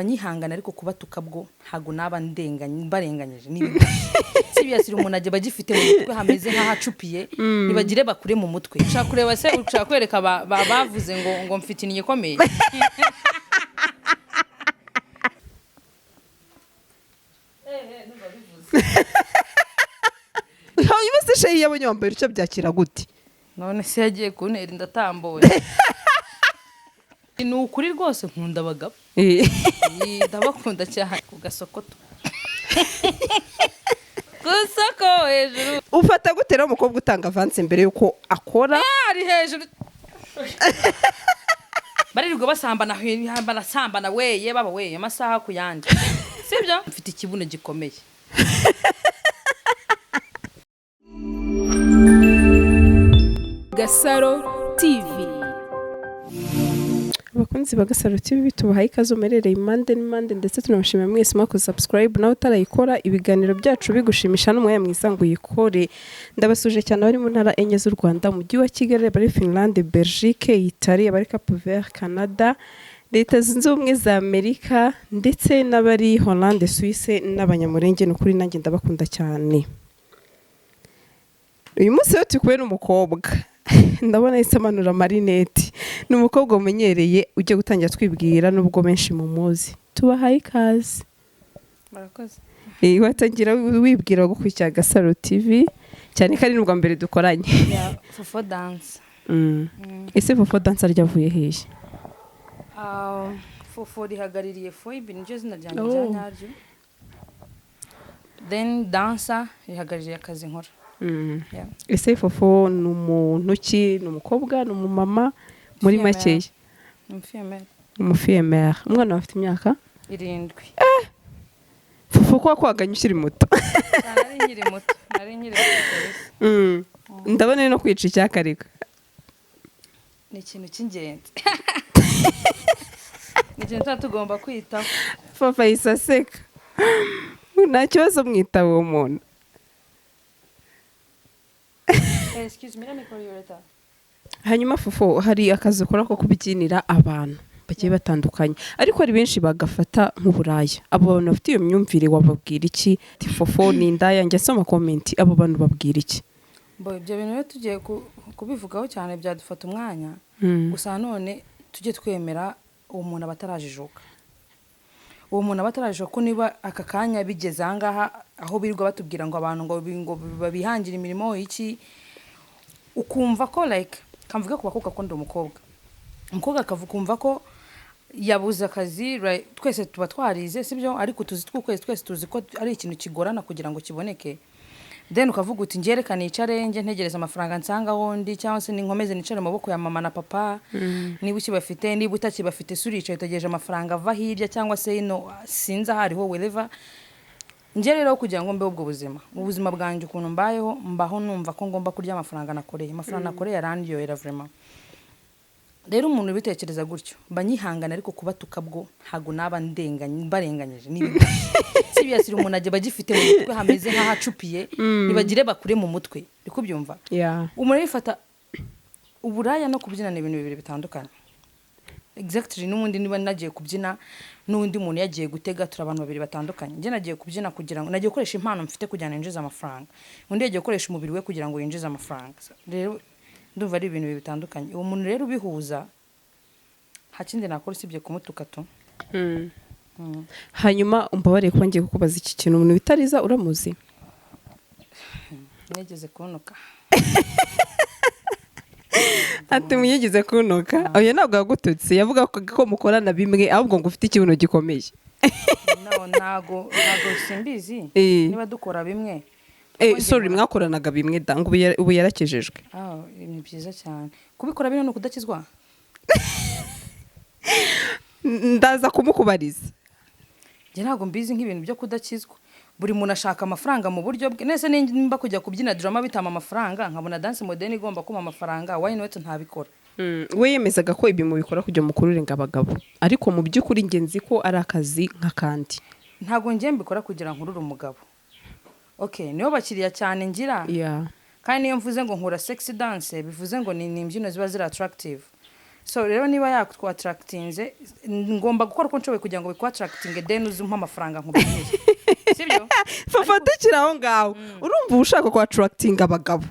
banyihangana ariko kubatuka bwo ntago naba ndenganye barenganyije nibigoryi sibiyasira umuntu aje bagifite mu mutwe hameze nk'ahacupiye nibagire bakure mu mutwe ushaka kureba se ushaka kwereka bavuze ngo mfite igikomeye nuba bivuze hawo yibase sheyi yabonye wambaye urucyo byakira gute none se yagiye kuntera indatamboye ni ukuri rwose nkunda abagabo ndabakunda cyane ku gasokoto gusako hejuru ufata gutera umukobwa utanga avance mbere yuko akora ari hejuru baririrwa basambana weye baba weye amasaha ku yandi sibyo mfite ikibuno gikomeye Gasaro TV. Abakunzi bagasaro TV tubahaye ikaze umerereye impande n'impande ndetse tunabashimira mwese mwako subscribe naho utarayikora ibiganiro byacu bigushimisha n'umwanya mwiza ngo uyikore ndabasuje cyane bari mu ntara enye z'u Rwanda mu mujyi wa Kigali bari Finland Belgique Italy bari Cape Vert Canada Leta Zunze Ubumwe za Amerika ndetse n'abari Hollande Suisse n'abanyamurenge no kuri nanjye ndabakunda cyane uyu munsi yo tukubera umukobwa ndabona isamanura marinette ni umukobwa umenyereye ujye gutangira twibwira nubwo benshi mu muzi tubahaye ikaze barakoze watangira wibwira gukurikira Gasaro TV cyane kandi n'ubwa mbere dukoranye Fofo dance ese Fofo dance ryavuye hehe Fofo rihagaririye foibi nje zina ryanjye ryanyaryo then dancer rihagaririye akazi nkora ese Fofo ni umuntu ki ni umukobwa ni umumama muri makeya umufiyemera umwana afite imyaka 7 Fofo ko kwaganya ukiri muto nari nkiri muto ndabona no kwica icyakarika ni ikintu cy'ingenzi ni ikintu tugomba kwitaho Fofo yisaseka nta kibazo mwitaba uwo muntu excuse me nani kuri yoreta hanyuma Fofo hari akazi ukora ko kubyinira abantu bagiye batandukanye ariko hari benshi bagafata nk'uburaya abo bantu bafite iyo myumvire wababwira iki Fofo ni indaya njye soma comment abo bantu babwira iki boy ibyo bintu rero tugiye kubivugaho cyane byadufata umwanya gusa none tujye twemera uwo muntu abatarajijuka uwo muntu abatarajijuka ko niba aka kanya bigeze ahangaha aho birirwa batubwira ngo abantu ngo babihangira imirimo iki ukumva ko like kamvuga ku bakobwa ko ndi umukobwa akavuga ko yabuze akazi twese tuba twarize sibyo ariko tuzi twese tuzi ko ari ikintu kigorana kugira ngo kiboneke then ukavuga uti ngerekane icare nge ntegereza amafaranga nsanga hondi cyangwa se ninkomeze nicare mu maboko ya mama na papa niba ukibafite niba utakibafite suricaye utegereje amafaranga ava hirya cyangwa se ino sinza hariho wherever nje rero kugira ngo mbe ubwo buzima mu buzima bwanjye ukuntu mbaho numva ko ngomba kurya amafaranga nakoreye arandyohera vraiment rero umuntu bitekereza gutyo banyihangana ariko kubatuka bwo ntago naba ndenganye barenganyije nibigoryi sibiyasira umuntu aje bagifite mu mutwe hameze nk'ahacupiye nibagire bakure mu mutwe bikubyumva umuntu yifata uburaya no kubyina ni ibintu bibiri bitandukanye exactly n'undi niba nagiye kubyina n'undi muntu yagiye gutega turabantu babiri batandukanye nje nagiye kubyina kugira ngo nagiye gukoresha impano mfite kugira ngo yinjize amafaranga undi yagiye gukoresha umubiri we kugira ngo yinjize amafaranga rero ndumva ari ibintu bitandukanye uwo muntu rero ubihuza hakindi nakora usibye kumutuka tu hanyuma umbabareye kuba ngiye kukubaza iki kintu umuntu bitariza uramuzi nigeze kunuka ati muyigeze kunuka oya ntabwo yagututse yavuga ko mukorana bimwe ahubwo ngo ufite ikibuno gikomeye ntago simbizi niba dukora bimwe sorry mwakoranaga bimwe dango ubu yarakejejwe ni byiza cyane kubikora bino no kudakizwa ndaza kumukubariza njye ntago mbizi nk'ibintu byo kudakizwa buri muntu ashaka amafaranga mu buryo bwe nese nimba kujya kubyina drama bitama amafaranga nkabona dance moderne igomba kuma amafaranga why not ntabikora we yemezaga ko ibi mubikora kujya mukururenga abagabo ariko mu by'ukuri ngenzi ko ari akazi nk'akandi ntago ngiye mbikora kugira nkurure umugabo okay niyo bakiriya cyane ngira kandi niyo mvuze ngo nkura sexy dance bivuze ngo ni imbyino ziba ziri attractive so rero niba yakutwatractinze ngomba gukora uko nshoboye kugira ngo bikwatractinge then uzumpa amafaranga nkubwiye sibyo Fofo dukira aho ngaho urumva ushaka kwa attracting abagabo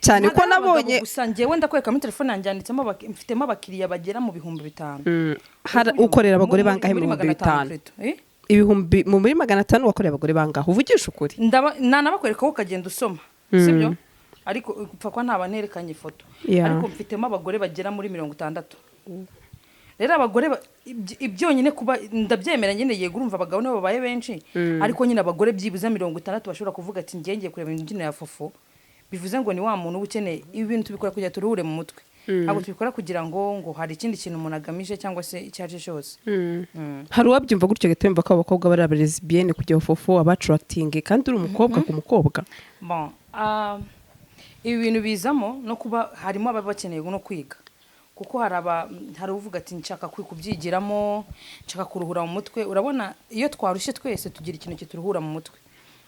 cyane ko nabonye gusa ngewe ndakweka muri telefone yanjye yanditsemo mfitemo abakiriya bagera mu bihumbi 5 ukorera abagore bangahe mu bihumbi 5 ibihumbi mu muri 500 wakorera abagore bangahe uvugisha ukuri nanabakwereka ko ukagenda usoma sibyo ariko upfa kwa ntabanerekanye ifoto ariko mfitemo abagore bagera muri 60 rero abagore ibyonyine kuba ndabyemera nyine yego urumva abagabo nabo babaye benshi ariko nyine abagore byibuze 60 bashobora kuvuga ati ngenge kureba imbyino ya Fofo bivuze ngo ni wa muntu ubukeneye ibi bintu tubikora kugira turuhure mu mutwe abo tubikora kugira ngo hari ikindi kintu umuntu agamije cyangwa se icyaje cyose hari uwabyumva gutyo gatemba ko abakobwa bari abalesbienne kugira Fofo abattracting kandi uri umukobwa ku mukobwa bon ibi bintu bizamo no kuba harimo aba bakeneye no kwiga kuko hari uvuga ati nshaka kubyigiramo nshaka kuruhura mu mutwe urabona iyo twarushye twese tugira ikintu kituruhura mu mutwe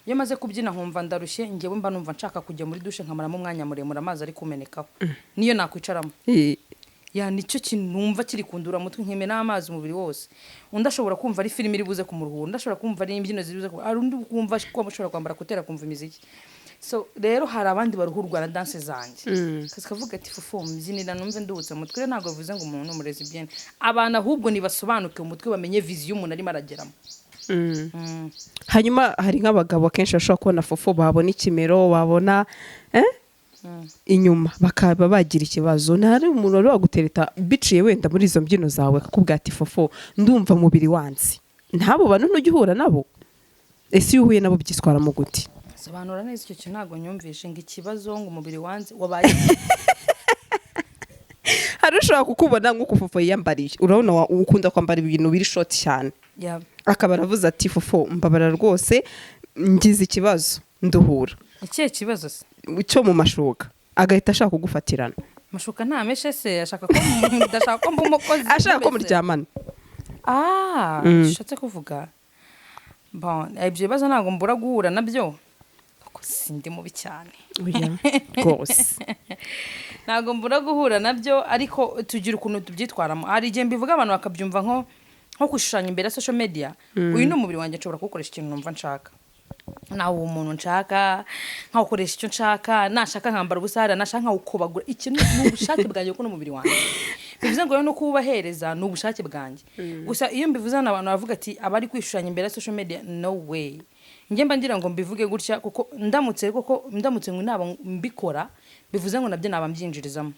iyo maze kubyina nkumva ndarushye ngewe mba numva nshaka kujya muri douche nkamaramo umwanya muremure amazi ari kumenekaho niyo nakwicaramo ya nicyo kintu numva kiri kundura mutwe nkimena amazi umubiri wose undi ashobora kumva ari filime iri buze kumuruhura undi ashobora kumva ari imbyino zibuze ari undi kumva ko ashobora kwambara kutera kumva imiziki so rero hari abandi baruhurwa na danse zanjye kavuga ati Fofo mbyinira numve ndubutse mu mutwe ntabwo bivuze ngo umuntu umurezi bien abantu ahubwo nibasobanuke umutwe bamenye vision umuntu arimo arageramo hanyuma hari nk'abagabo akenshi bashobora kubona Fofo babona ikimero babona inyuma bakaba bagira ikibazo ntari umuntu wari wagutereta biciye wenda muri izo mbyino zawe akakubwira ati Fofo ndumva umubiri wansi ntabo bantu ntujya uhura nabo ese iyo uhuye nabo byitwaramo gute sobanura neza icyo kintu ntabwo nyumvishe ngo ikibazo ngo umubiri wanze wabaye harushobora kukubona nk'uko Fofo yiyambariye urabona ukunda kwambara ibintu biri short cyane akaba aravuze ati Fofo mbabara rwose ngize ikibazo nduhura ikihe kibazo se cyo mu mashuka agahita ashaka kugufatirana mashuka nta meshe se ashaka ko ndashaka ko mbumukozi ashaka ko muryamana shatse kuvuga bon ibyo bibazo ntabwo mbura guhura nabyo kuko sindi mubi cyane rwose ntabwo mbura guhura nabyo ariko tugira ukuntu tubyitwaramo hari igihe mbivuga abantu bakabyumva nko kushushanya imbere ya social media uyu ni umubiri wanjye nshobora kuwukoresha ikintu numva nshaka nawe umuntu nshaka nkawukoresha icyo nshaka nashaka nkambara ubusara nashaka nkawukobagura ikintu ni ubushake bwanjye kuko n'umubiri wanjye bivuze ngo rero no kubahereza ni ubushake bwanjye gusa iyo mbivuze abantu bavuga ati abari kwishushanya imbere ya social media no way njye mba ngira ngo mbivuge gutya kuko ndamutse ngo naba mbikora bivuze ngo nabyo naba mbyinjirizamo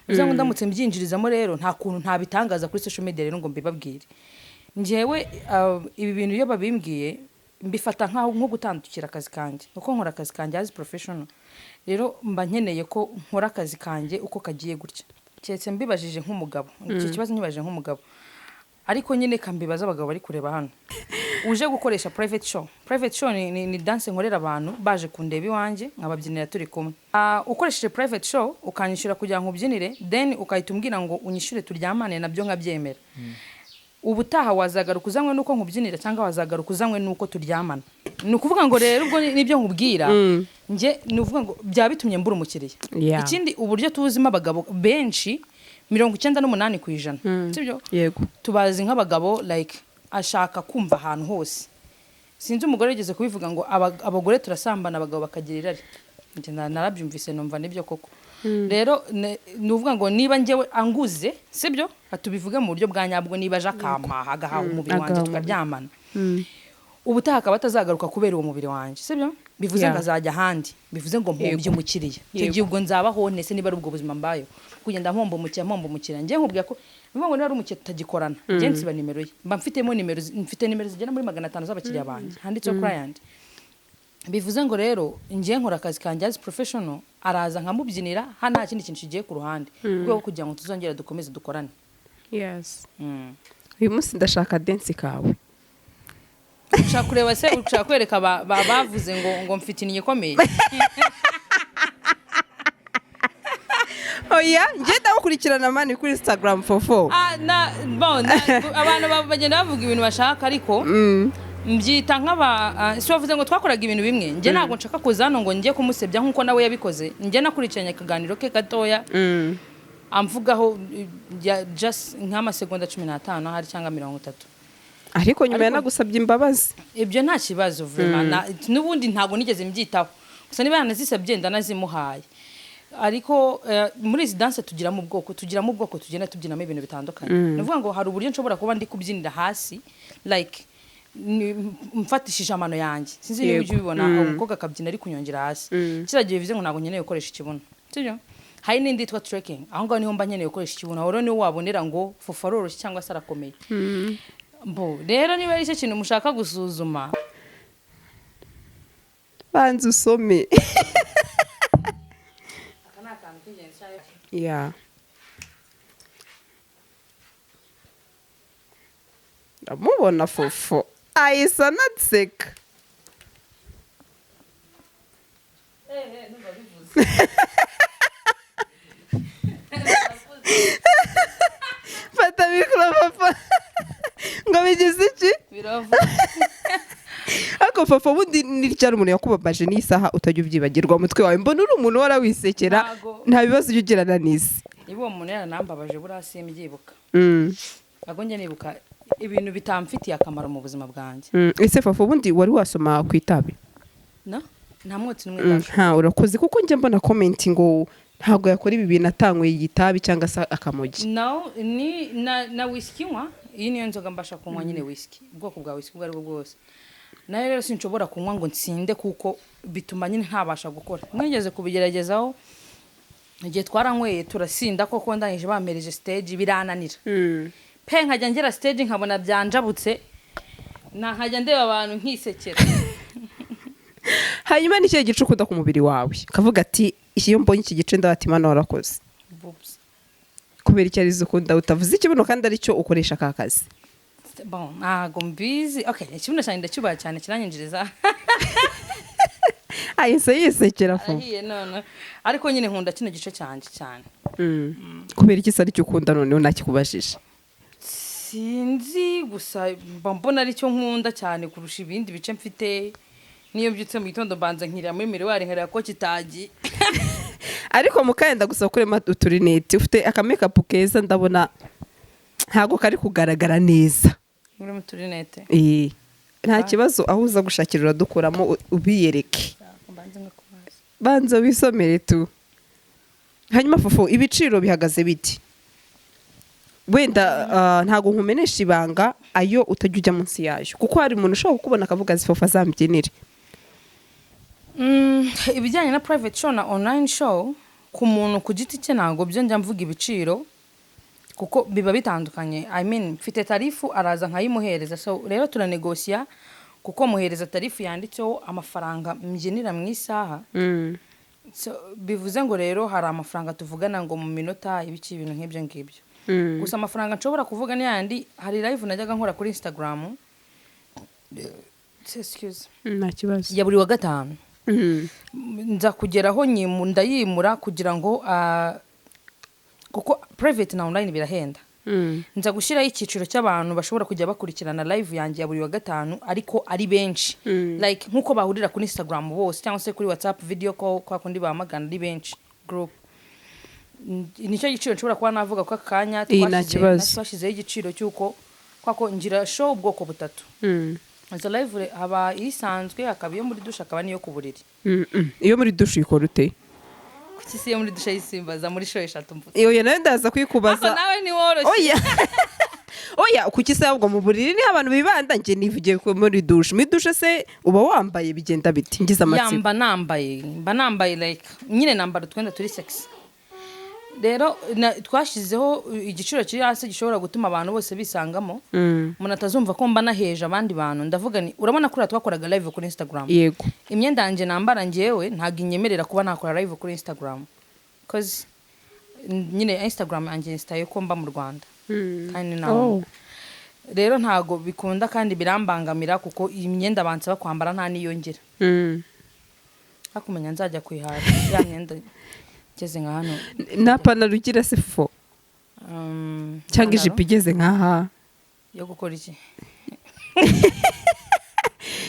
bivuze ngo ndamutse mbyinjirizamo rero nta kuntu nta bitangaza kuri social media rero ngo mbibabwire njyewe ibi bintu iyo babimbwiye mbifata nko gutandukira akazi kanjye uko nkora akazi kanjye as professional rero mba nkeneye ko nkora akazi kanjye uko kagiye gutya cyetse mbibajije nk'umugabo iki kibazo nyibajije nk'umugabo ariko nyine kambibaza abagabo bari kureba hano uje gukoresha private show ni dance nkorera abantu baje kundeba iwanjye nkababyinira turi kumwe ukoresheje private show ukanyishyura kugira ngo ubyinire then ukahita umbwira ngo unyishyure turyamane nabyo nkabyemera ubutaha wazagaruka uzanywe nuko nkubyinira cyangwa wazagaruka uzanywe nuko turyamana ni ukuvuga ngo rero ubwo nibyo nkubwira nge ni uvuga ngo byaba bitumye mbura umukiriya ikindi uburyo tuzimo abagabo benshi 98% sibyo yego tubazi nk'abagabo like ashaka kumva ahantu hose sinzi umugore yigeze kubivuga ngo abagore turasambana abagabo bakagira irari nje narabyumvise numva nibyo koko rero nuvuga ngo niba ngewe anguze sibyo atubivuge mu buryo bwa nyabwo niba jakama hagaha umubiri wanjye tukaryamana ubutaha akaba atazagaruka kubera uwo mubiri wanjye sibyo bivuze ngo azajya handi bivuze ngo mpombye umukiriya cyo ubwo nzabaho nese niba ari ubwo buzima mbayo kugenda mpombo umukiriya ngiye nkubwiye ko bivuga ngo niba ari umukiriya tutagikorana ngiye nsiba nimero ye mba mfite nimero zigera muri 500 z'abakiriya banjye handitseho client bivuze ngo rero ngiye nkora akazi kanjye as professional araza nkamubyinira hana nta kindi kintu kigiye ku ruhande rwo kugira ngo tuzongera dukomeze dukorane uyu munsi ndashaka dance kawe ushaka kureba se ushaka kwereka bavuze ngo mfite igikomeye oya ngiye ndagukurikirana mani kuri Instagram Fofo abantu bagenda bavuga ibintu bashaka ariko mbyita si wavuze ngo twakoraga ibintu bimwe njye ntabwo nshaka kuza hano ngo njye kumusebya nk'uko nawe yabikoze njye nakurikiranye akaganiro ke gatoya amvugaho just nk'amasegonda 15 ahari cyangwa 30. ariko nyuma yanagusabye imbabazi ibyo nta kibazo vraiment n'ubundi ntago nigeze mbyitaho gusa niba yanazisabye ndanazimuhaye ariko muri izi dance tugira mu bwoko tugenda tubyinamo ibintu bitandukanye navuga ngo hari uburyo nshobora kuba ndi kubyinira hasi like mfatishije amano yanjye sinzi niba ujye ubibona umukobwa akabyina ari kunyongera hasi kiragiye bivuze ngo ntago nkeneye gukoresha ikibuno sibyo hari n'indi yitwa trekking aho ngaho niho mba nkeneye gukoresha ikibuno aho niho wabonera ngo Fofo aroroshye cyangwa se arakomeye rero niba ari cyo kintu mushaka gusuzuma banza usome yeah ndamubona Fofo ayisa natseka fata mikoro papa ngo bigize iki birava ako Fofo bundi n'iryari umuntu yakubabaje n'isaha utajya ubyibagirwa mutwe wawe mbona uri umuntu warawisekera nta bibazo ujya ugirana n'isi niba uwo muntu yaranambabaje burasi mbyibuka ago njye nibuka ibintu bitamfitiye akamaro mu buzima bwanjye ese Fofo bundi wari wasoma ku itabi nta mwotsi n'umwe urakoze kuko njye mbona comment ngo ntabwo yakora ibi bintu atanywe igitabi cyangwa se akamogi na whisky nywa iyi niyo nzoga mbasha kunywa nyine whisky ubwoko bwa whisky ubwo ari bwo bwose nayo rero sinshobora kunywa ngo nsinde kuko bituma nyine ntabasha gukora mwigeze kubigeragezaho igihe twaranyweye turasinda koko ndangije bampereje stage birananira pe nkajya ngera stage nkabona byanjabutse nkajya ndeba abantu nkisekera hanyuma ni cyo gice ukunda ku mubiri wawe kavuga ati iyo mbonye iki gice ndabatima warakoze kubera icyo arizo ukunda utavuze ikibuno kandi ari cyo ukoresha aka kazi ntago mbizi ikibuno cyane ndacyubaha cyane kiranyinjiriza ahise yisekera Fofo ariko nyine nkunda kino gice cyanjye cyane kubera iki ari cyo ukunda noneho nakikubajije sinzi gusa mbona ari cyo nkunda cyane kurusha ibindi bice mfite niyo mbyutse mu gitondo banza nkirira muri miruwari nkarira ko kitagi ariko mukayenda gusa kurema uturineti ufite akamekapu keza ndabona ntago kari kugaragara neza muri mu turinete nta kibazo aho uza gushakira uradukuramo ubiyereke banza wisomere tu hanyuma Fofo ibiciro bihagaze biti wenda ntago nkumenesha ibanga ayo utajya ujya munsi yayo kuko hari umuntu ushobora kukubona akavuga ati Fofo azambyinire ibijyanye na private show na online show ku muntu ku giti cye ntago byo njya mvuga ibiciro kuko biba bitandukanye mfite tarifu araza nkayimuhereza so rero turanegosiya kuko muhereza tarifu yanditseho amafaranga mbyinira mu isaha so bivuze ngo rero hari amafaranga tuvugana ngo mu minota ibiki ibintu nk'ibyo ngibyo gusa amafaranga nshobora kuvuga ni yandi hari live najyaga nkora kuri Instagram nta kibazo ya buri wa gatanu nza kugeraho ndayimura kugira ngo kuko private na online birahenda nza gushyiraho icyiciro cy'abantu bashobora kujya bakurikirana live yanjye ya buri wa gatanu ariko ari benshi like nkuko bahurira kuri Instagram bose cyangwa se kuri WhatsApp video call kwa kundi bahamagana ari benshi group nicyo giciro nshobora kuba navuga ko akanya twashyizeho igiciro cy'uko kwako ngira show ubwoko butatu izo live haba isanzwe hakaba iyo muri dushe akaba niyo ku buriri iyo muri dushe ikora ute kuki si iyo muri dushe yisimbaza muri show 3 mvuze iyo nayo ndaza kwikubaza nawe ni woroshye oya kuki se ahubwo mu buriri ni abantu bibanda nge nivugiye ko muri dushe se uba wambaye bigenda biti ngize amatsiko mba nambaye like nyine nambara twenda turi sexy rero twashyizeho igiciro kiri hasi gishobora gutuma abantu bose bisangamo umuntu atazumva ko mba naheje abandi bantu ndavuga ni urabona kuri twakoraga live kuri Instagram yego imyenda yanjye nambara ngewe ntago inyemerera kuba nakora live kuri Instagram cause nyine Instagram yanjye instaye ko mba mu Rwanda kandi naho rero ntago bikunda kandi birambangamira kuko imyenda bansaba kwambara nta niyongera hakumenya nzajya kwihara ya myenda igeze nka hano nta panaro ugira se Fofo cyangwa ijipo igeze nk'aha yo gukora iki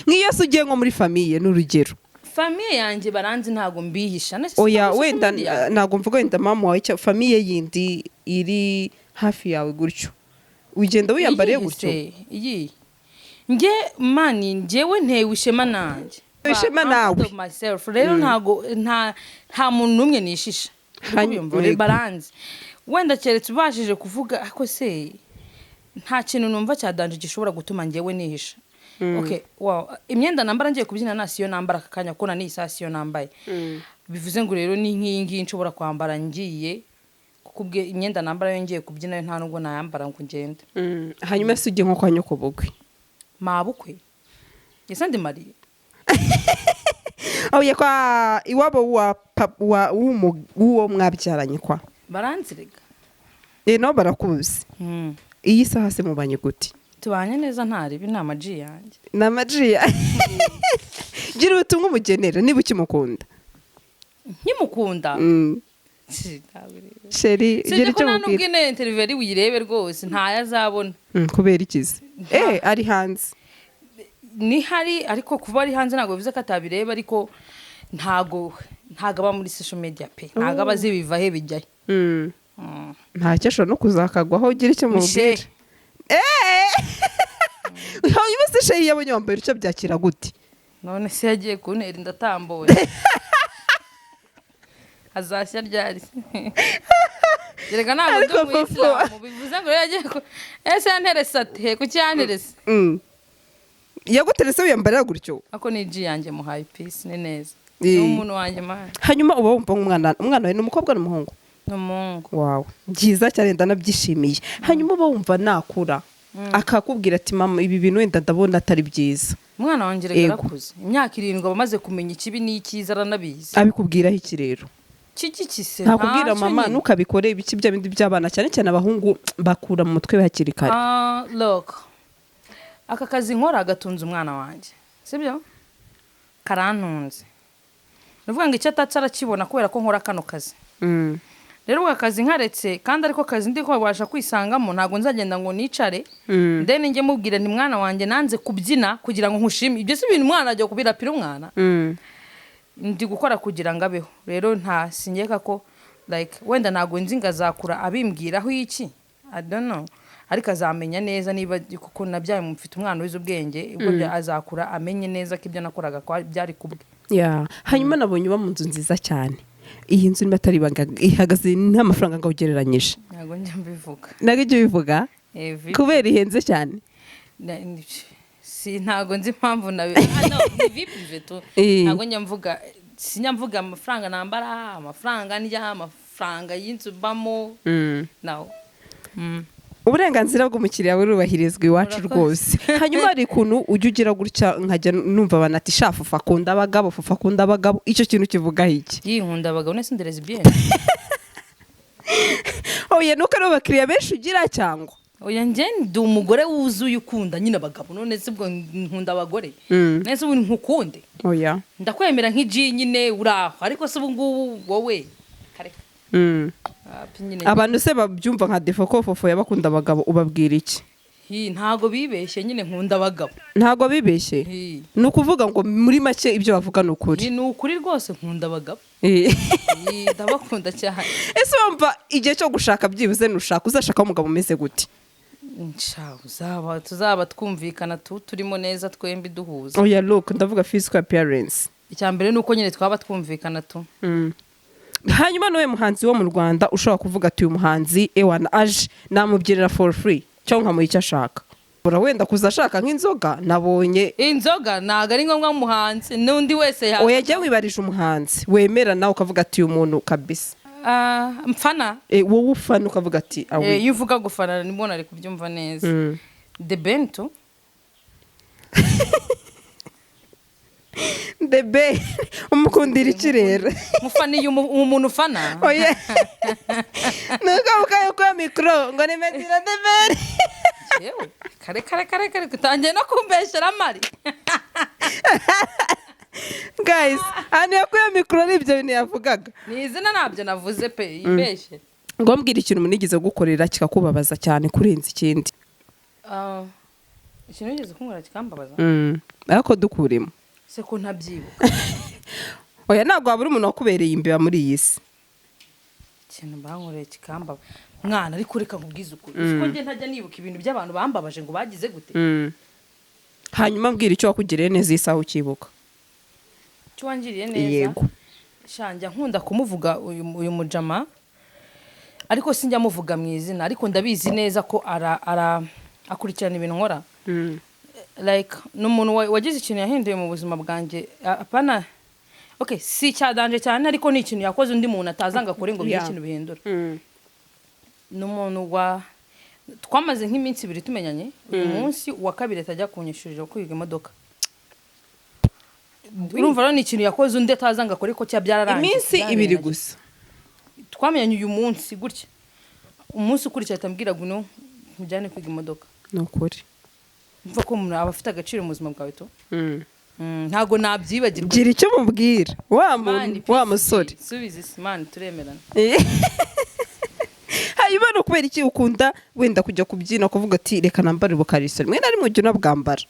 nk'iyo se ugiye nko muri famiye n'urugero Famille yanjye baranzi ntago mbihisha. Oya wenda ntago mvuga wenda mama wawe cya famille yindi iri hafi yawe gutyo. Ugenda wiyambariye gutyo. Iyi. Nge mani njewe ntewe ishema nanjye. Ishema nawe. Rero ntago nta muntu numwe nishisha. Hanyuma baranzi. Wenda keretse ubashije kuvuga ako se nta kintu numva cyadanje gishobora gutuma ngewe nihisha. Okay, wow. Imyenda nambara ngiye kubyina nasiyo nambara akanya kona ni isasiyo nambaye. Bivuze ngo rero ni nkingi nshobora kwambara ngiye kukubwe imyenda nambara yo ngiye kubyina nta nubwo nayambara ngo ngende. Hanyuma se ujye nko kwa nyoko bukwe. Mabukwe. Yesa ndi Marie. Oya kwa iwabo wa uwo mwabyaranye kwa. Baranzirega. No barakuzi. Iyi saha se mubanye gute? Tubanye neza ntari binama G yanjye. Namaji. Gira ubutumwa umugenera niba ukimukunda. Nkimukunda. Sheri gira cyo mubwira. Nubwo ine interview uyirebe rwose ntayazabona. Kubera ikizi. Ari hanze. Ni hari ariko kuba ari hanze ntago bivuze ko atabireba ariko ntago aba muri social media pe. Ntago abazibiva he bijyaye. Nta cyasho no kuzakagwaho gira icyo mubwira. Uyibase sheyi yabonye wambaye icyo byakira gute? None se yagiye kuntera indatamboye. Azashya ryari. Yerega ntago ndi Muslim bivuze ngo yagiye ko ese yanterese ate kuki yanterese? Yaguterese wiyambarira gutyo. Ako ni G yanjye muhaye peace ni neza. N'umuntu wanjye man. Hanyuma uba wumva umwana wawe ni umukobwa n'umuhungu? N'umuhungu. Wow. Byiza cyane ndanabyishimiye. Hanyuma uba wumva nakura. Akakubwira ati mama ibi bintu wenda ndabona atari byiza. Umwana wanjye regarakuze. Imyaka 7 bamaze kumenya ikibi n'icyiza aranabizi. Abikubwira iki rero? Kikikise. Nakubwira mama nukabikore ibiki bya bindi by'abana cyane cyane abahungu bakura mu mutwe hakiri kare. Look. Aka kazi nkora gatunze umwana wanjye. Sibyo? Karantunze. Nuvuga ngo icyo atatsara kibona kubera ko nkora kano kazi. Rero akazi nkaretse kandi ariko kazi ndi ko babasha kwisangamo ntago nzagenda ngo nicare. Then nge mubwira nti mwana wanjye nanze kubyina kugira ngo nkushime. Ibyo si ibintu umwana ajya kubirapira umwana. Ndi gukora kugira ngo abeho. Rero nta sinyeka ko like wenda nago nzi ngazakura abimbwiraho iki. I don't know. Ariko azamenya neza niba kuko nabyaye mufite umwana wize ubwenge ubwo azakura amenye neza ko ibyo nakoraga kwa byari kubwe. Hanyuma nabonye uba mu nzu nziza cyane. Iyi nzu nibatari banga ihagaze n'amafaranga ngawugereranyije. Nago njya mbivuga. Nago ijyo bivuga? Kubera ihenze cyane. Si ntago nzi impamvu nabe. No, ni privé to. Nago njya mvuga sinyamvuga amafaranga nambara, amafaranga njya amafaranga y'inzu bamo. Nawo. Uburenganzira bw'umukiriya burubahirizwa iwacu rwose. Hanyuma ari kuntu ujye ugira gutya nkajya numva banati Fofo akunda abagabo, Fofo akunda abagabo. Icyo kintu kivuga iki? Nkunda abagabo nese ndereze bien. Oya nuko ari abakiriya benshi ugira cyangwa? Oya nje ndi umugore wuzuye ukunda nyine abagabo none se ubwo nkunda abagore. Nese ubu nkukunde. Oya. Ndakwemera nk'iji nyine uraho ariko se ubu ngubu wowe kareka. Abantu se babyumva nka defo ko Fofo yabakunda abagabo ubabwira iki? Ntago bibeshye nyine nkunda abagabo. Ntago bibeshye? Nukuvuga ngo muri make ibyo bavuga n'ukuri. Ni ukuri rwose nkunda abagabo. Ndabakunda cyane. Ese wumva igihe cyo gushaka byibuze nushaka uzashaka umugabo umeze gute? Tuzaba twumvikana turimo neza twembi duhuza. Oya look ndavuga physical appearance. Icyambere nuko nyine twaba twumvikana tu. Hanyuma nowe muhanzi wo mu Rwanda ushobora kuvuga ati uyu muhanzi ewana aje namubyirira for free cyo nkamuha icyo ashaka. Bura wenda kuzashaka nk'inzoga nabonye inzoga naga ari ngombwa muhanzi n'undi wese ya. Oya jya wibarije umuhanzi wemera nawe ukavuga ati uyu muntu kabisa. Mfana. Wowe ufana ukavuga ati awe. Iyo uvuga gufana nibona ari kubyumva neza. The Bento. Debe umukundira iki rero? Mufaniye umuntu ufana. Oya. Nuko ukaye kwa micro ngo nimedira debe. Yewe kare kutangiye no kumbeshera mari. Guys, hano yakuye micro nibyo bintu yavugaga. Ni izina nabyo navuze pe ibeshe. Ngo mbwira ikintu munigize gukorera kikakubabaza cyane kurenza ikindi. Ikintu nigeze kumwira kikambabaza. Ariko dukurimo. Se ko ntabyibuka. oya ntabwo wabura umuntu wakubereye imbeba muri iyi si ikintu bankoreye kikambaba mwana ariko reka nkubwize ukuri uko njye ntajya nibuka ibintu by'abantu bambabaje ngo bagize gute hanyuma mbwira icyo wakugiriye neza iyi saha ukibuka icyo wangiriye neza yego shanja nkunda kumuvuga uyu mujama ariko sinjya muvuga mu izina ariko ndabizi neza ko akurikirana ibintu nkora like n'umuntu wagize ikintu yahinduye mu buzima bwanjye apana okay si cyadanje cyane ariko ni ikintu yakoze undi muntu atazanga kuri ngo bigire ikintu bihindura n'umuntu twamaze nk'iminsi 2 tumenyanye uyu munsi wa kabiri atajya kunyishurira kwiga imodoka urumva rero ni ikintu yakoze undi atazanga kuri ko cyabyararangiye iminsi 2 gusa twamenyanye uyu munsi gutya umunsi ukurikira atambwira guno mujyane kwiga imodoka nukuri mva ko umuntu aba afite agaciro mu buzima bwawe to ntago nabyibagirwa gira icyo mubwira wa musore subize man turemerana hanyuma no kubera iki ukunda wenda kujya kubyina kuvuga ati reka nambare ubukariso rimwe na rimwe ujya unabwambara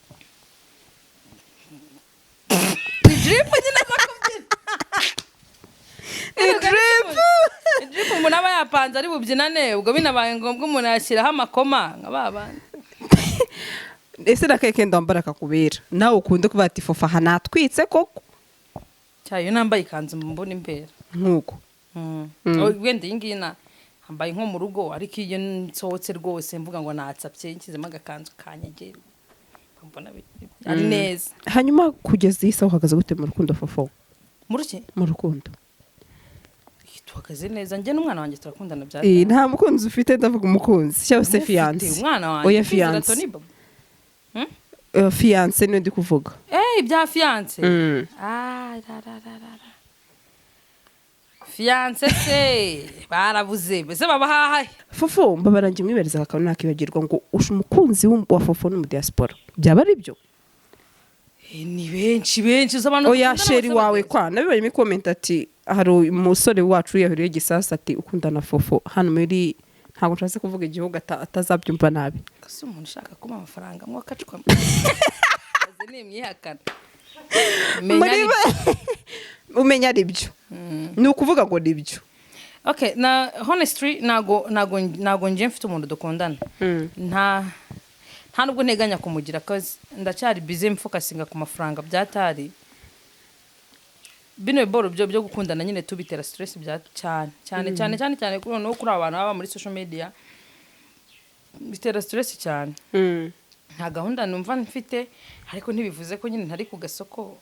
drip nyine drip umuntu aba yapanze ari bubyinane ubwo binabaye ngombwa umuntu yashyiraho amakoma nka babandi ese nakeke ndambara kakubera nawe ukunde kuba ati Fofo aha natwitse koko cyayo nambaye ikanzu mbona imbere nkuko wenda iyi ngiyi nambaye nko mu rugo ariko iyo nsohotse rwose mvuga ngo natsapye nshyizemo agakanzu kanyegera mbona ari neza hanyuma kugeza iyi saha uhagaze gute mu rukundo Fofo mu rukundo tuhagaze neza njye n'umwana wanjye turakundana bya nta mukunzi ufite ndavuga umukunzi cyangwa se fiance umwana wanjye oya fiance fiance niyo ndi kuvuga bya fiance fiance se barabuze bese babahahaye Fofo mbabarangiye mwibereza akantu nakibagirwa ngo usha umukunzi wa Fofo no mu diaspora byaba ari byo ni benshi z'abantu oya sheri wawe kwa nabibonye mi comment ati hari umusore wacu yahuriye gisasa ati ukundana Fofo hano muri ntabwo nshatse kuvuga igihugu atazabyumva nabi kasi umuntu ushaka kuma amafaranga mwakacwa ni imyihakana umenya ari byo ni ukuvuga ngo ni byo okay na honestly nago nje mfite umuntu dukundana nta nubwo nteganya kumugira cause ndacyari busy mfocusinga ku mafaranga byatari bino biboro byo gukundana nyine tubitera stress bya cyane kuri no kuri abantu baba muri social media bitera stress cyane nta gahunda numva mfite ariko ntibivuze ko nyine ntari ku gasoko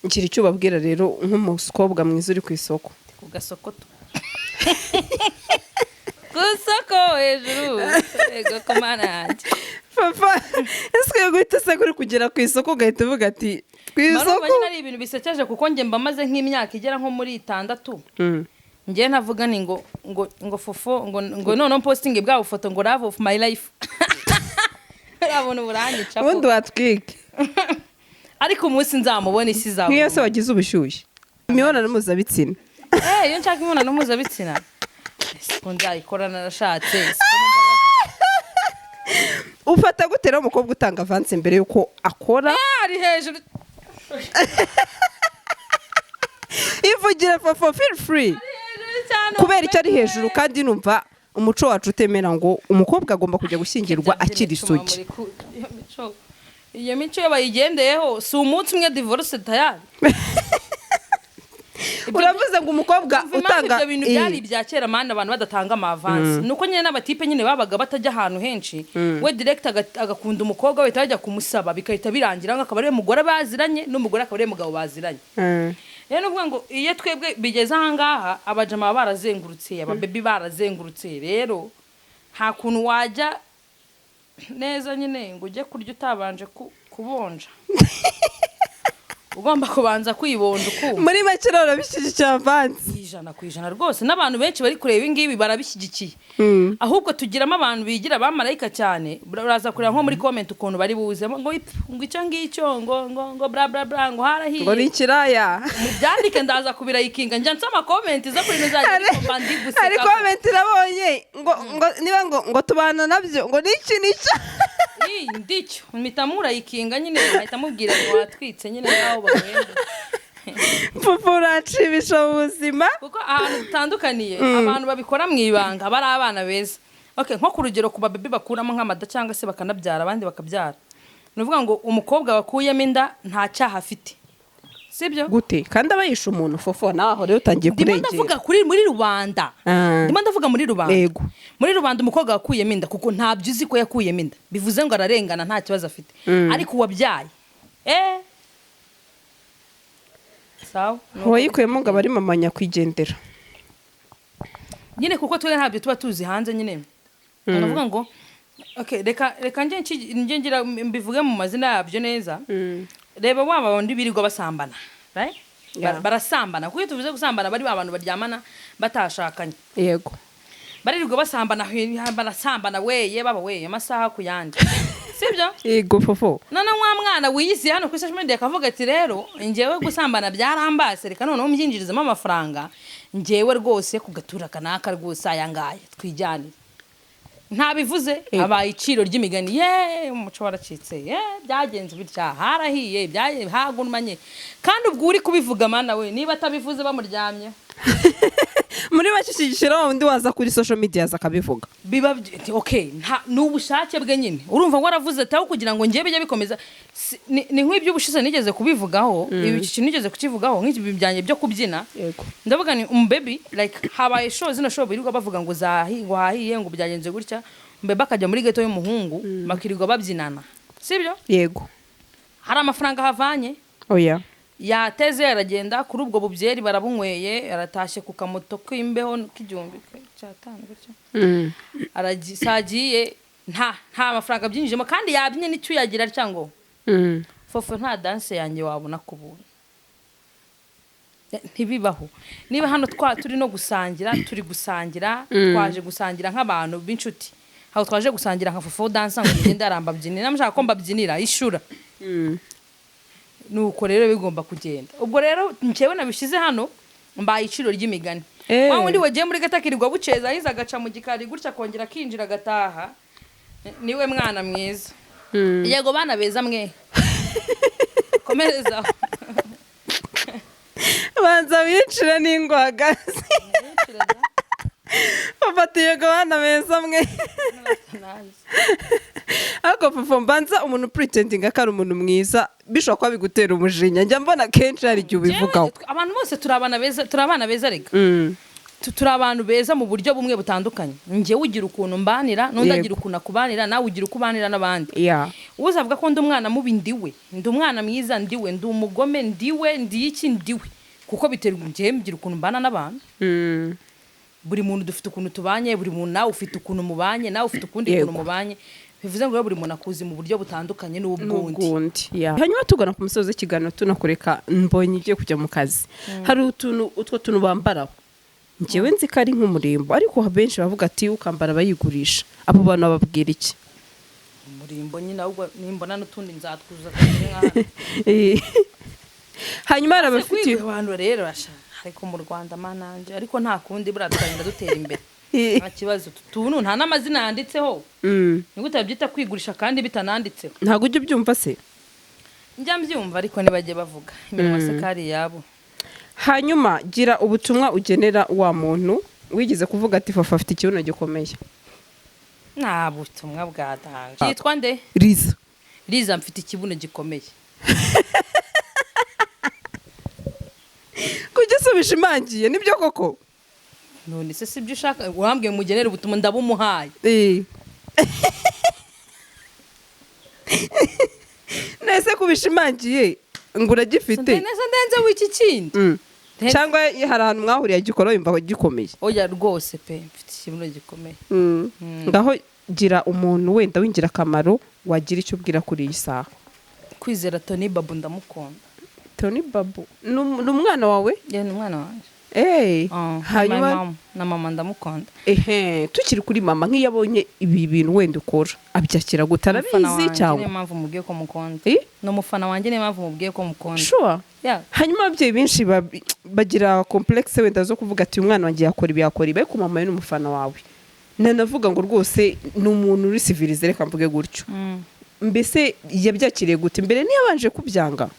ngira icyo babwira rero nk'umuskobwa mwiza uri ku isoko ku gasoko kusoko hejuru ego komana Papa ese guhita se kuri kugera ku isoko ugahita uvuga ati ku isoko nyine ari ibintu bisekeje kuko nge mba maze nk'imyaka igera nko muri 6 nge navuga ni ngo Fofo ngo none posting bwa foto ngo love of my life urabona uburangica ko ubundi watwike ariko umunsi nzamubona isi zawe nk'iyo se wagize ubushyushye imibonano mpuzabitsina iyo nshaka imibonano mpuzabitsina siko nzayikora narashatse ufata gute rero umukobwa utanga avance mbere yuko akora ari hejuru ivugira Fofo feel free kubera icyo ari hejuru kandi numva umuco wacu utemera ngo umukobwa agomba kujya gushyingirwa akiri isugi iyo mico yo bayigendeyeho si umunsi umwe divorce tayari uravuze ngo umukobwa utanga ibyo bintu byari ibya kera manda abantu badatanga amavansi nuko nyine n'abatipe nyine babaga batajya ahantu henshi we direct agakunda umukobwa we tajya kumusaba bikahita birangira akaba ari umugore baziranye n'umugore akaba ari umugabo baziranye rero nuvuga ngo iyo twebwe bigeze ahangaha abajama barazengurutse ababebi barazengurutse rero nta kuntu wajya neza nyine ngo ujye kurya utabanje kubonja ugomba kubanza kwibonda uko muri make rero bishyigikira avansi 100% rwose n'abantu benshi bari kureba ibingibi barabishyigikiye ahubwo tugiramo abantu bigira abamarayika cyane uraza kureba nko muri comment ukuntu bari buze ngo icyo ngicyo ngo bla bla bla ngo harahiye ngo ni kiraya byandike ndaza kubirayikinga njya nsoma comment zo kuri nuzajya ariko ndi guseka ari comment nabonye ngo niba ngo tubana nabyo ngo niki ndicyo mitamura ikinga nyine ahita mubwira ngo watwitse nyine naho bagenda Fofo uracibisha ubuzima kuko ahantu dutandukaniye abantu babikora mu ibanga bari abana beza. Okay, nko ku rugero ku babebi bakuramo nk'amada cyangwa se bakanabyara abandi bakabyara. Nuvuga ngo umukobwa wakuyemo inda nta cyaha afite. Sibyo? Gute? Kandi abayisha umuntu Fofo naho rero utangiye kurengera. Ndimo ndavuga muri rubanda. Ndimo ndavuga muri rubanda. Yego. Muri rubanda umukobwa wakuyemo inda kuko ntabyo uzi ko yakuyemo inda. Bivuze ngo ararengana nta kibazo afite. Ariko uwabyaye. Sawa. Wayikuyemo ngo abari mama nyakwigendera. Nyine kuko twe ntabyo tuba tuzi hanze nyine. Ndavuga ngo okay, reka nje ngira mbivuge mu mazina yabyo neza. Reba waba bondi birirwa basambana, right? Barasambana. Kuko tuvuze gusambana bari abantu baryamana batashakanye. Yego. Baririrwa basambana barasambana weye baba weye amasaha ku yandi. Sibyo? Yego Fofo. Nana wa mwana wiyisi hano kuri social media akavuga ati rero ngewe gusambana byarambase reka none umbyinjirizamo amafaranga ngewe rwose kugatura kanaka rwose ayangaye twijyanire. Ntabivuze abaye iciro ry'imigani umuco waracitse byagenze bitya harahiye byaye hagumanye kandi ubwo uri kubivuga mana we niba atabivuze bamuryamye muri bacishishira wundi waza kuri social media zakabivuga biba okay n'ubushake bwe nyine urumva ngo aravuze ataho kugira ngo ngiye bijye bikomeza ni nk'ibyo ubushize nigeze kubivugaho ibi kintu nigeze kukivugaho nk'ibyo byanye byo kubyina ndavuga ni baby like habaye show zino show birirwa bavuga ngo ngo hahiye ngo byagenze gutya mbebe akajya muri geto y'umuhungu bakirirwa babyinana sibyo yego hari amafaranga havanye oya yateze aragenda kuri ubwo bubyeri barabunyweye aratashye ku kamoto k'imbeho k'igihumbi cyatanu gutyo aragisagiye nta mafaranga byinjijemo kandi yabyinye n'icyo yagira cyangwa Fofo nta dance yanjye wabona kubuntu ntibibaho niba hano turi no gusangira turi gusangira twaje gusangira nk'abantu b'inshuti aho twaje gusangira nka Fofo dance ngo ngende aramba byinira namashaka ko mbabyinira ishura nuko rero bigomba kugenda ubwo rero ncewe nabishize hano mbaye iciro ry'imigani wa wundi wagiye muri gatakirirwa buceza ahiza agaca mu gikari gutya kongera kinjira gataha niwe mwana mwiza yego bana beza mwe komereza banza wicira n'ingwagazi bafatiye go bana beza mwe ako Fofo mbanza umuntu pretending akari umuntu mwiza bishobora kwa bigutera umujinya njya mbona kenshi hari igihe ubivugaho abantu bose turabana beza rega turi abantu beza mu buryo bumwe butandukanye ngiye ugira ukuntu mbanira n'undi agira ukuntu akubanira nawe ugira ukubanira n'abandi uzavuga ko ndi umwana mubi ndiwe ndi umwana mwiza ndiwe ndi umugome ndiwe ndi iki ndiwe kuko biterwa ngiye mgira ukuntu mbana n'abantu buri muntu dufite ukuntu tubanye buri muntu nawe ufite ukuntu mubanye nawe ufite ukundi ukuntu mubanye bivuze ngo buri muntu akuzi mu buryo butandukanye n'ubwundi hanyuma tugana ku musozo w'ikiganiro tunakureka mbonye igiye kujya mu kazi hari utwo tuntu bambaraho njyewe nzi ko ari nk'umurimbo ariko benshi bavuga ati ukambara bayigurisha abo bantu bababwira iki umurimbo nyine ahubwo nimbona n'utundi nzatwuza hanyuma arabafitiye abantu rero ariko mu Rwanda mananje ariko nta kundi buratwagenda dutera imbere nta kibazo tuntu nta n'amazina yanditseho nigute byita kwigurisha kandi bitananditseho ntago ujye byumva se njya mbyumva ariko nibajye bavuga iminwa se kari yabo hanyuma gira ubutumwa ugenera wa muntu wigeze kuvuga ati Fofo afite ikibuno gikomeye nta butumwa bwadanje yitwa nde Liza mfite ikibuno gikomeye kugisubisha imangiye nibyo koko none se sibyo ushaka urambwiye mugenera ubutumwa ndabumuhaye nese kubishimangiye ngo uragifite nese ndenze w'iki kindi cyangwa hari ahantu mwahuriye gikora yumva ko gikomeye oya rwose pe mfite ikibuno gikomeye ngaho gira umuntu wenda wingira akamaro wagira icyo ubwira kuri iyi saha kwizera Tony Babu ndamukunda Tony Babu n'umwana wawe ni umwana wanjye hanyuma na mama ndamukunda tukiri kuri mama nk'iyabonye ibi bintu wenda ukora abyakira gutarabizi cyangwa niyo mpamvu mubwiye ko mukunda no mufana wanjye niyo mpamvu mubwiye ko mukunda sure hanyuma ababyeyi benshi bagira complexe wenda zo kuvuga ati umwana wanjye yakora ibi ariko mama ye n'umufana wawe nanavuga ngo rwose ni umuntu uri civilize reka mvuge gutyo mbese yabyakiriye gute mbere ntiyabanje kubyanga?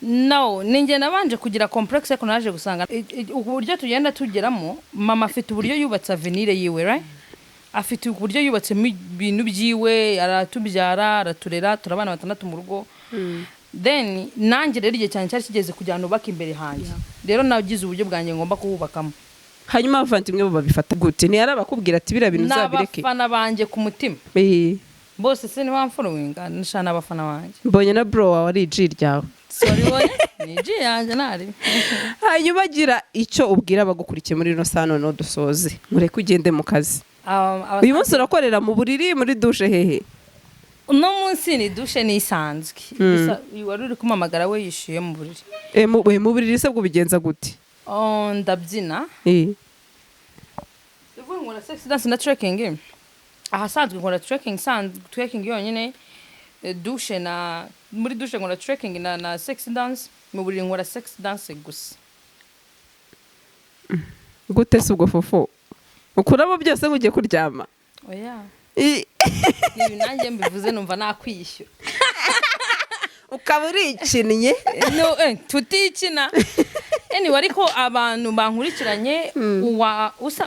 no ninjye nabanje kugira complex ariko naje gusanga uburyo tugenda tugeramo mama afite uburyo yubatse avenire yiwe right afite uburyo yubatse ibintu byiwe aratubyara araturera turabana 6 mu rugo then nanjye rero igihe cyane cyari kigeze kujyana ubaka imbere hanjye rero nagize uburyo bwanjye ngomba kuhubakamo. Hanyuma abavandimwe bo babifata gute? Ni yarabakubwira ati bira bintu uzabireke? N'abafana banje ku mutima bose se ni bamfollowinga nishana abafana banje. Mbonye na bro wawe ari iji ryawe. Sorry wowe ni iji yanjye nari. Hanyuma gira icyo ubwira abagukurikiye muri no sano no dusoze mureke ugende mu kazi. Uyu munsi urakorera mu buriri muri douche hehe? Uno munsi ni douche ni isanzwe. Bisa wari uri kumamagara we yishuye mu buriri. Mu buriri se bwo bigenza gute? Ndabyina. Uvuye ngo na sex dance na trekking. Ahasanzwe nkora trekking yonyine douche na muri douche nkora trekking na sex dance mu buriri nkora sex dance gusa. Gute se ubwo Fofo? Ukuramo byose ngugiye kuryama? Oya. Ibi nanjye mbivuze numva nakwishyura. Ukaburi ikinnye? No tutikina. Anyway ariko abantu bankurikiranye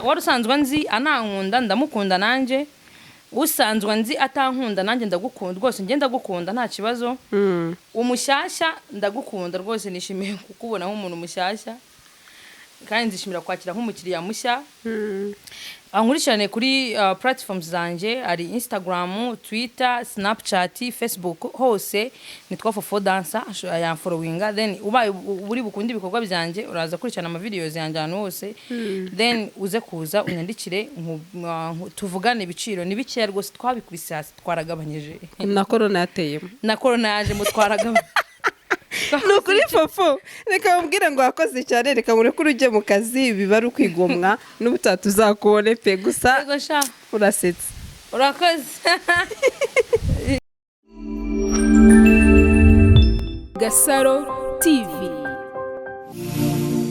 warusanzwe nzi anankunda ndamukunda nanje usanzwe nzi atankunda nanjye ndagukunda rwose ngenda gukunda nta kibazo. Umushyashya ndagukunda rwose nishimiye kukubona nk'umuntu mushyashya kandi nzishimira kwakira nk'umukiriya mushya. Ankurikirane kuri platforms zanje ari Instagram, Twitter, Snapchat, Facebook hose nitwa Fofo dancer ya followinga then ubaye uri bukundi ibikorwa byanje uraza kurikirana ama videos yanje hano hose then uze kuza unyandikire tuvugane ibiciro nibikiye rwose twabikubise hasi twaragabanyije na corona yateyemo na corona yaje mu twaragabanyije. Nukuri Fofo reka umbwire ngo wakoze cyane reka ngure ujye mu kazi biba ari ukwigomwa n'ubutatu uzakubone pe gusa urasetse urakoze. Gasaro TV.